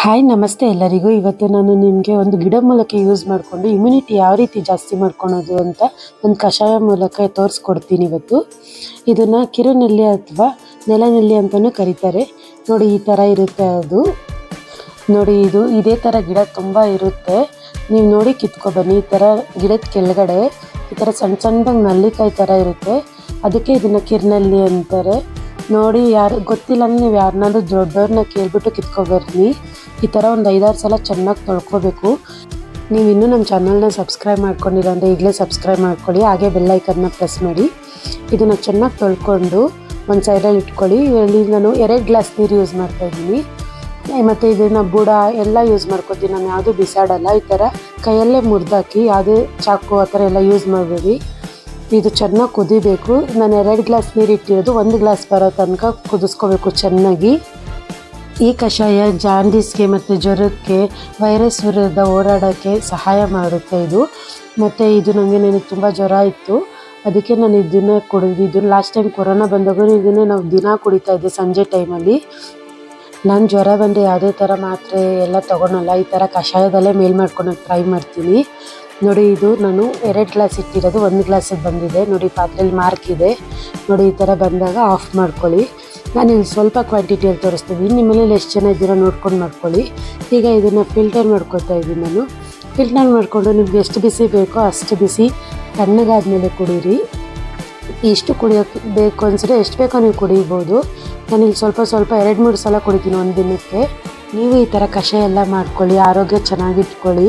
Hi ನಮಸ್ತೆ ಎಲ್ಲರಿಗೂ. ಇವತ್ತು ನಾನು ನಿಮಗೆ ಒಂದು ಗಿಡಮೂಲಿಕೆ ಯೂಸ್ ಮಾಡಿಕೊಂಡು ಇಮ್ಯುನಿಟಿ ಯಾವ ರೀತಿ ಜಾಸ್ತಿ ಮಾಡ್ಕೊಳೋದು ಅಂತ ಒಂದು ಕಷಾಯ ಮೂಲಕ ತೋರಿಸ್ಕೊಡ್ತೀನಿ ಇವತ್ತು. ಇದನ್ನು ಕಿರುನೆಲ್ಲಿ ಅಥವಾ ನೆಲನೆಲ್ಲಿ ಅಂತಲೂ ಕರೀತಾರೆ. ನೋಡಿ ಈ ಥರ ಇರುತ್ತೆ ಅದು. ನೋಡಿ ಇದೇ ಥರ ಗಿಡ ತುಂಬ ಇರುತ್ತೆ. ನೀವು ನೋಡಿ ಕಿತ್ಕೊಬನ್ನಿ. ಈ ಥರ ಗಿಡದ ಕೆಳಗಡೆ ಈ ಥರ ಸಣ್ಣ ಸಣ್ಣದಾಗಿ ನಲ್ಲಿಕಾಯಿ ಥರ ಇರುತ್ತೆ. ಅದಕ್ಕೆ ಇದನ್ನು ಕಿರುನೆಲ್ಲಿ ಅಂತಾರೆ. ನೋಡಿ ಯಾರು ಗೊತ್ತಿಲ್ಲ ಅಂದರೆ ನೀವು ಯಾರನ್ನಾದ್ರೂ ದೊಡ್ಡವ್ರನ್ನ ಕೇಳಿಬಿಟ್ಟು ಕಿತ್ಕೊಬರ್ರಿ. ಈ ಥರ ಒಂದು 5-6 ಸಲ ಚೆನ್ನಾಗಿ ತೊಳ್ಕೊಬೇಕು. ನೀವು ಇನ್ನೂ ನಮ್ಮ ಚಾನಲ್ನ ಸಬ್ಸ್ಕ್ರೈಬ್ ಮಾಡ್ಕೊಂಡಿಲ್ಲ ಅಂದರೆ ಈಗಲೇ ಸಬ್ಸ್ಕ್ರೈಬ್ ಮಾಡ್ಕೊಳ್ಳಿ. ಹಾಗೆ ಬೆಲ್ಲೈಕನ್ನ ಪ್ರೆಸ್ ಮಾಡಿ. ಇದನ್ನು ಚೆನ್ನಾಗಿ ತೊಳ್ಕೊಂಡು ಒಂದು ಸೈಡಲ್ಲಿ ಇಟ್ಕೊಳ್ಳಿ. ಇಲ್ಲಿ ನಾನು 2 ಗ್ಲಾಸ್ ನೀರು ಯೂಸ್ ಮಾಡ್ತಾಯಿದ್ದೀನಿ. ಮತ್ತು ಇದನ್ನು ಬುಡ ಎಲ್ಲ ಯೂಸ್ ಮಾಡ್ಕೊತೀನಿ. ನಾನು ಯಾವುದೂ ಬಿಸಾಡಲ್ಲ. ಈ ಥರ ಕೈಯಲ್ಲೇ ಮುರಿದಾಕಿ ಯಾವುದೇ ಚಾಕು ಆ ಥರ ಎಲ್ಲ ಯೂಸ್ ಮಾಡಬೇಡಿ. ಇದು ಚೆನ್ನಾಗಿ ಕುದಿಬೇಕು. ನಾನು 2 ಗ್ಲಾಸ್ ನೀರು ಇಟ್ಟಿರೋದು 1 ಗ್ಲಾಸ್ ಬರೋ ತನಕ ಕುದಿಸ್ಕೋಬೇಕು ಚೆನ್ನಾಗಿ. ಈ ಕಷಾಯ ಜಾಂಡೀಸ್ಗೆ ಮತ್ತು ಜ್ವರಕ್ಕೆ, ವೈರಸ್ ವಿರುದ್ಧ ಹೋರಾಡೋಕ್ಕೆ ಸಹಾಯ ಮಾಡುತ್ತೆ ಇದು. ಮತ್ತು ಇದು ನನಗೆ ತುಂಬ ಜ್ವರ ಇತ್ತು, ಅದಕ್ಕೆ ನಾನು ಇದನ್ನೇ ಕುಡಿದಿದ್ದು. ಲಾಸ್ಟ್ ಟೈಮ್ ಕೊರೋನಾ ಬಂದಾಗ ಇದನ್ನೇ ನಾವು ದಿನ ಕುಡಿತಾ ಇದ್ದೆ ಸಂಜೆ ಟೈಮಲ್ಲಿ. ನಾನು ಜ್ವರ ಬಂದರೆ ಯಾವುದೇ ಥರ ಮಾತ್ರೆ ಎಲ್ಲ ತೊಗೊಳಲ್ಲ. ಈ ಥರ ಕಷಾಯದಲ್ಲೇ ಮೇಲ್ ಮಾಡ್ಕೊಳಕ್ಕೆ ಟ್ರೈ ಮಾಡ್ತೀನಿ. ನೋಡಿ ಇದು ನಾನು 2 ಗ್ಲಾಸ್ ಇಟ್ಟಿರೋದು 1 ಗ್ಲಾಸಿಗೆ ಬಂದಿದೆ. ನೋಡಿ ಪಾತ್ರೆಯಲ್ಲಿ ಮಾರ್ಕ್ ಇದೆ. ನೋಡಿ ಈ ಥರ ಬಂದಾಗ ಆಫ್ ಮಾಡ್ಕೊಳ್ಳಿ. ನಾನು ಇಲ್ಲಿ ಸ್ವಲ್ಪ ಕ್ವಾಂಟಿಟಿಯಲ್ಲಿ ತೋರಿಸ್ತೀನಿ. ನಿಮ್ಮ ಮನೇಲಿ ಎಷ್ಟು ಜನ ಇದ್ದೀರೋ ನೋಡ್ಕೊಂಡು ಮಾಡ್ಕೊಳ್ಳಿ. ಈಗ ಇದನ್ನು ಫಿಲ್ಟರ್ ಮಾಡ್ಕೊತಾ ಇದ್ದೀನಿ ನಾನು. ಫಿಲ್ಟರ್ ಮಾಡಿಕೊಂಡು ನಿಮ್ಗೆ ಎಷ್ಟು ಬಿಸಿ ಬೇಕೋ ಅಷ್ಟು ಬಿಸಿ ತಣ್ಣಗಾದ್ಮೇಲೆ ಕುಡೀರಿ. ಇಷ್ಟು ಕುಡಿಯೋಕ್ಕೆ ಬೇಕು ಅನಿಸಿದ್ರೆ ಎಷ್ಟು ಬೇಕೋ ನೀವು ಕುಡಿಬೋದು. ನಾನಿಲ್ಲಿ ಸ್ವಲ್ಪ 2-3 ಸಲ ಕುಡಿತೀನಿ ಒಂದು ದಿನಕ್ಕೆ. ನೀವು ಈ ಥರ ಕಷಾಯ ಎಲ್ಲ ಮಾಡ್ಕೊಳ್ಳಿ. ಆರೋಗ್ಯ ಚೆನ್ನಾಗಿಟ್ಕೊಳ್ಳಿ.